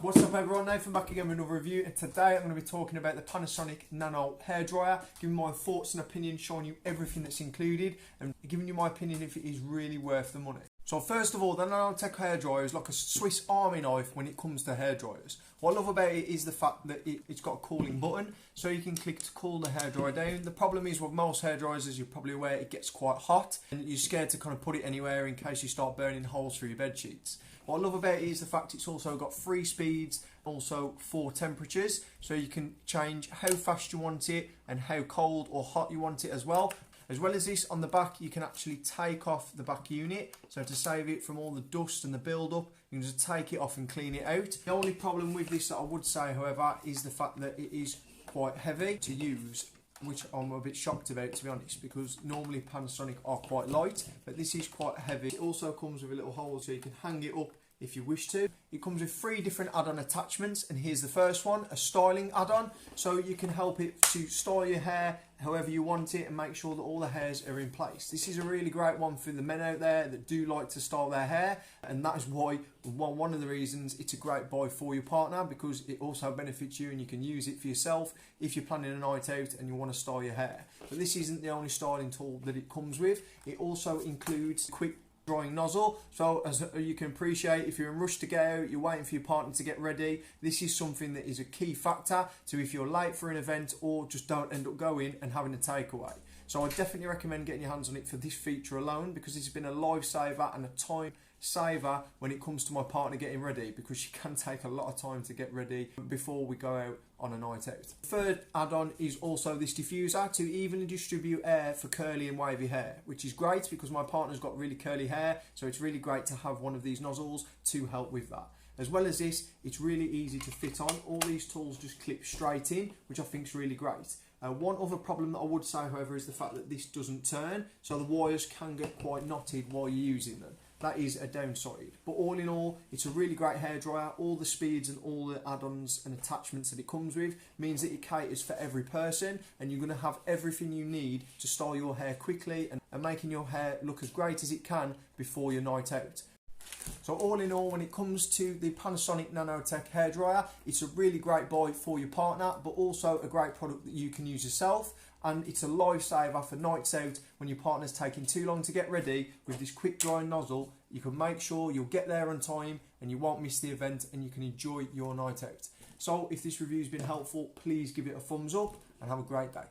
What's up everyone, Nathan back again with another review, and today I'm going to be talking about the Panasonic Nanoe hairdryer, giving my thoughts and opinions, showing you everything that's included and giving you my opinion if it is really worth the money. So first of all, the Nanoe hairdryer is like a Swiss army knife when it comes to hairdryers. What I love about it is the fact that it's got a cooling button, so you can click to cool the hairdryer down. The problem is with most hairdryers, as you're probably aware, it gets quite hot and you're scared to kind of put it anywhere in case you start burning holes through your bed sheets. What I love about it is the fact it's also got 3 speeds, also 4 temperatures, so you can change how fast you want it and how cold or hot you want it as well. As well as this, on the back you can actually take off the back unit, so to save it from all the dust and the build up, you can just take it off and clean it out. The only problem with this that I would say, however, is the fact that it is quite heavy to use, which I'm a bit shocked about, to be honest, because normally Panasonic are quite light, but this is quite heavy. It also comes with a little hole so you can hang it up if you wish to. It comes with 3 different add-on attachments, and here's the first one, a styling add-on, so you can help it to style your hair however you want it and make sure that all the hairs are in place. This is a really great one for the men out there that do like to style their hair, and that is why one of the reasons it's a great buy for your partner, because it also benefits you and you can use it for yourself if you're planning a night out and you want to style your hair. But this isn't the only styling tool that it comes with. It also includes quick drying nozzle, so as you can appreciate, if you're in a rush to go out, you're waiting for your partner to get ready, this is something that is a key factor to if you're late for an event or just don't end up going and having a takeaway. So I definitely recommend getting your hands on it for this feature alone, because it's been a lifesaver and a time saver when it comes to my partner getting ready, because she can take a lot of time to get ready before we go out on a night out. The third add-on is also this diffuser to evenly distribute air for curly and wavy hair, which is great because my partner's got really curly hair, so it's really great to have one of these nozzles to help with that. As well as this, it's really easy to fit on. All these tools just clip straight in, which I think is really great. One other problem that I would say, however, is the fact that this doesn't turn, so the wires can get quite knotted while you're using them. That is a downside. But all in all, it's a really great hairdryer. All the speeds and all the add-ons and attachments that it comes with means that it caters for every person, and you're going to have everything you need to style your hair quickly and making your hair look as great as it can before your night out. So all in all, when it comes to the Panasonic Nanoe hairdryer, it's a really great buy for your partner, but also a great product that you can use yourself. And it's a lifesaver for nights out when your partner's taking too long to get ready. With this quick drying nozzle, you can make sure you'll get there on time and you won't miss the event and you can enjoy your night out. So if this review's been helpful, please give it a thumbs up and have a great day.